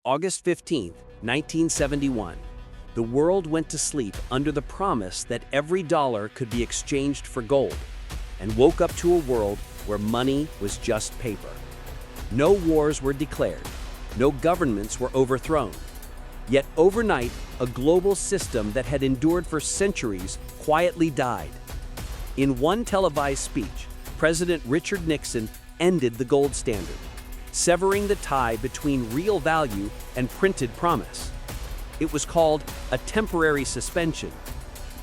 August 15, 1971. The world went to sleep under the promise that every dollar could be exchanged for gold, and woke up to a world where money was just paper. No wars were declared, no governments were overthrown. Yet overnight, a global system that had endured for centuries quietly died. In one televised speech, President Richard Nixon ended the gold standard, severing the tie between real value and printed promise. It was called a temporary suspension,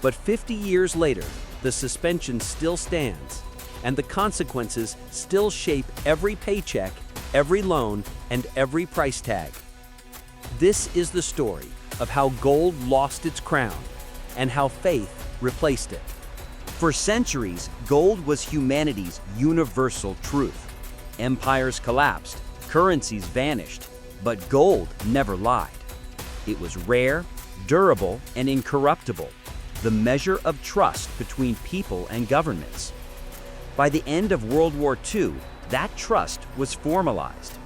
but 50 years later, the suspension still stands, and the consequences still shape every paycheck, every loan, and every price tag. This is the story of how gold lost its crown and how faith replaced it. For centuries, gold was humanity's universal truth. Empires collapsed, currencies vanished, but gold never lied. It was rare, durable, and incorruptible, the measure of trust between people and governments. By the end of World War II, that trust was formalized.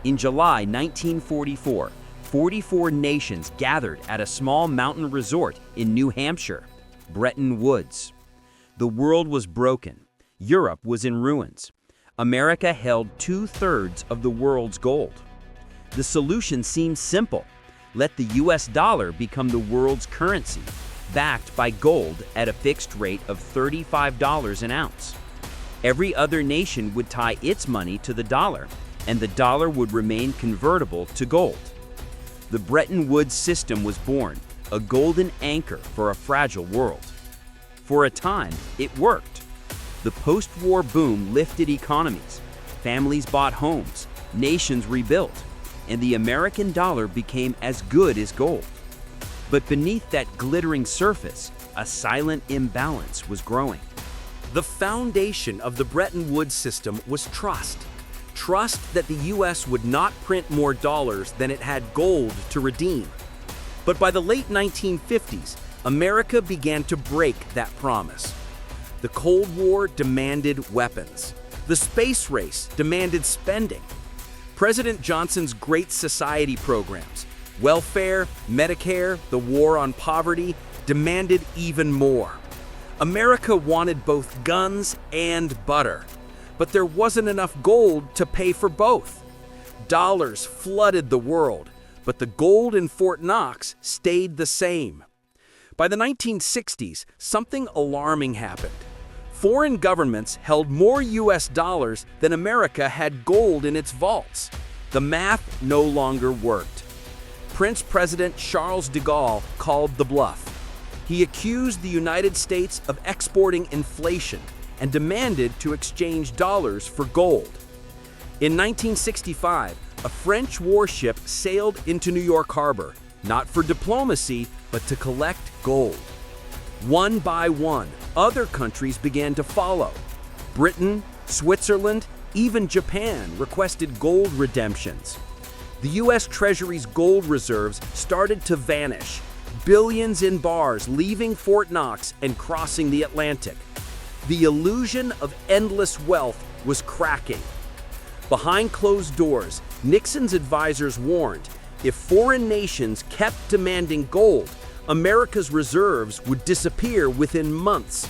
In July 1944, 44 nations gathered at a small mountain resort in New Hampshire, Bretton Woods. The world was broken. Europe was in ruins. America held 2/3 of the world's gold. The solution seemed simple. Let the US dollar become the world's currency, backed by gold at a fixed rate of $35 an ounce. Every other nation would tie its money to the dollar, and the dollar would remain convertible to gold. The Bretton Woods system was born, a golden anchor for a fragile world. For a time, it worked. The post-war boom lifted economies, families bought homes, nations rebuilt, and the American dollar became as good as gold. But beneath that glittering surface, a silent imbalance was growing. The foundation of the Bretton Woods system was trust. Trust that the US would not print more dollars than it had gold to redeem. But by the late 1950s, America began to break that promise. The Cold War demanded weapons. The space race demanded spending. President Johnson's Great Society programs, welfare, Medicare, the war on poverty, demanded even more. America wanted both guns and butter, but there wasn't enough gold to pay for both. Dollars flooded the world, but the gold in Fort Knox stayed the same. By the 1960s, something alarming happened. Foreign governments held more US dollars than America had gold in its vaults. The math no longer worked. Prince President Charles de Gaulle called the bluff. He accused the United States of exporting inflation and demanded to exchange dollars for gold. In 1965, a French warship sailed into New York Harbor, not for diplomacy, but to collect gold. One by one, other countries began to follow. Britain, Switzerland, even Japan requested gold redemptions. The US Treasury's gold reserves started to vanish, billions in bars leaving Fort Knox and crossing the Atlantic. The illusion of endless wealth was cracking. Behind closed doors, Nixon's advisors warned, if foreign nations kept demanding gold, America's reserves would disappear within months.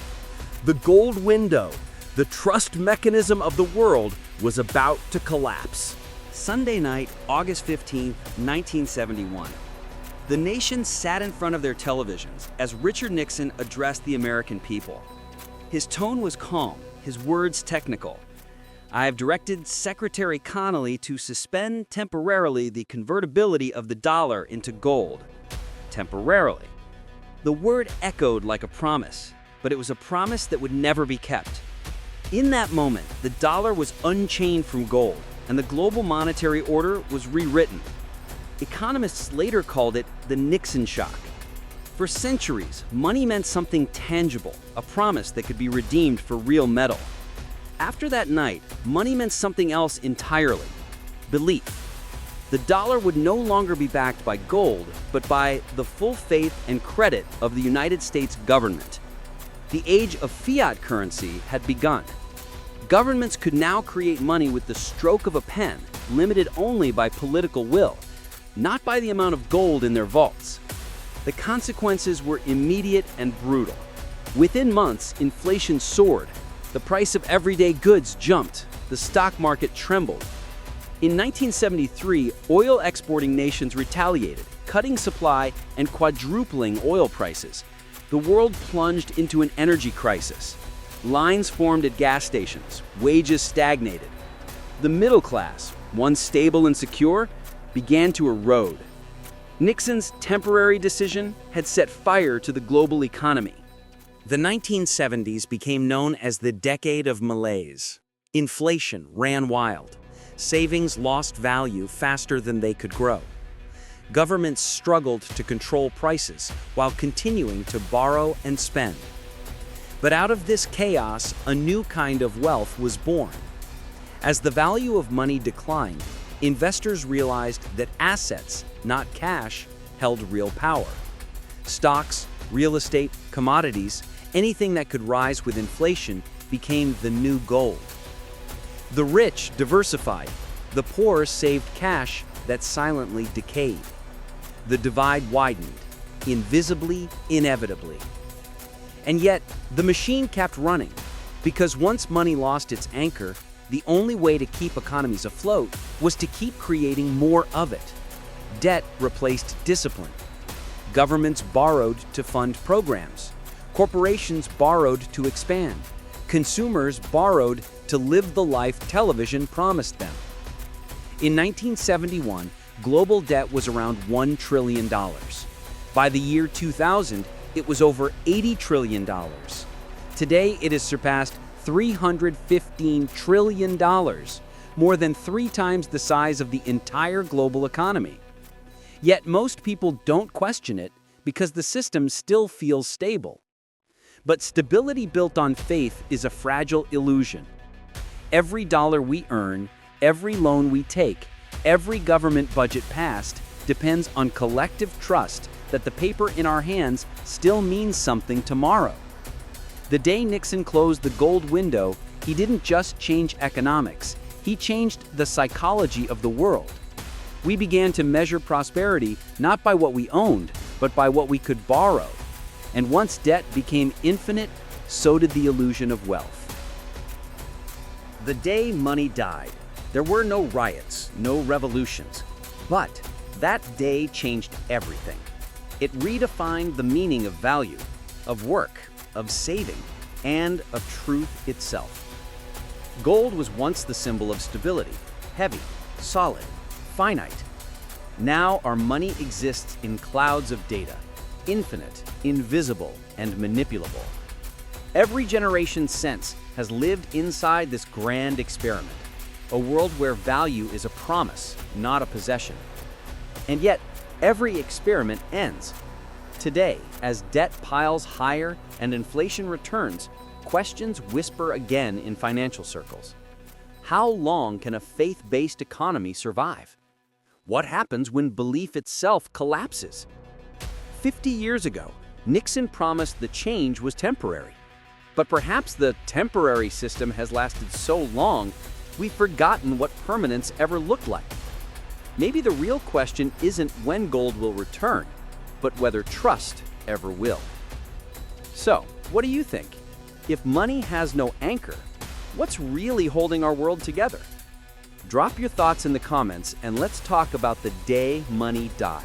The gold window, the trust mechanism of the world, was about to collapse. Sunday night, August 15, 1971. The nation sat in front of their televisions as Richard Nixon addressed the American people. His tone was calm, his words technical. I have directed Secretary Connally to suspend temporarily the convertibility of the dollar into gold. Temporarily. The word echoed like a promise, but it was a promise that would never be kept. In that moment, the dollar was unchained from gold, and the global monetary order was rewritten. Economists later called it the Nixon shock. For centuries, money meant something tangible, a promise that could be redeemed for real metal. After that night, money meant something else entirely: belief. The dollar would no longer be backed by gold, but by the full faith and credit of the United States government. The age of fiat currency had begun. Governments could now create money with the stroke of a pen, limited only by political will. not by the amount of gold in their vaults. The consequences were immediate and brutal. Within months, inflation soared. The price of everyday goods jumped. The stock market trembled. In 1973, oil exporting nations retaliated, cutting supply and quadrupling oil prices. The world plunged into an energy crisis. Lines formed at gas stations, wages stagnated. The middle class, once stable and secure, began to erode. Nixon's temporary decision had set fire to the global economy. The 1970s became known as the decade of malaise. Inflation ran wild. Savings lost value faster than they could grow. Governments struggled to control prices while continuing to borrow and spend. But out of this chaos, a new kind of wealth was born. As the value of money declined, investors realized that assets, not cash, held real power. Stocks, real estate, commodities, anything that could rise with inflation became the new gold. The rich diversified. The poor saved cash that silently decayed. The divide widened, invisibly, inevitably. And yet, the machine kept running, because once money lost its anchor, the only way to keep economies afloat was to keep creating more of it. Debt replaced discipline. Governments borrowed to fund programs. Corporations borrowed to expand. Consumers borrowed to live the life television promised them. In 1971, global debt was around $1 trillion. By the year 2000, it was over $80 trillion. Today, it has surpassed $315 trillion, more than 3 times the size of the entire global economy. Yet most people don't question it because the system still feels stable. But stability built on faith is a fragile illusion. Every dollar we earn, every loan we take, every government budget passed depends on collective trust that the paper in our hands still means something tomorrow. The day Nixon closed the gold window, he didn't just change economics, he changed the psychology of the world. We began to measure prosperity not by what we owned, but by what we could borrow. And once debt became infinite, so did the illusion of wealth. The day money died, there were no riots, no revolutions. But that day changed everything. It redefined the meaning of value, of work, of saving, and of truth itself. Gold was once the symbol of stability, heavy, solid, finite. Now our money exists in clouds of data, infinite, invisible, and manipulable. Every generation since has lived inside this grand experiment, a world where value is a promise, not a possession. And yet, every experiment ends. Today, as debt piles higher and inflation returns, questions whisper again in financial circles. How long can a faith-based economy survive? What happens when belief itself collapses? 50 years ago, Nixon promised the change was temporary. But perhaps the temporary system has lasted so long, we've forgotten what permanence ever looked like. Maybe the real question isn't when gold will return, but whether trust ever will. So, what do you think? If money has no anchor, what's really holding our world together? Drop your thoughts in the comments and let's talk about the day money died.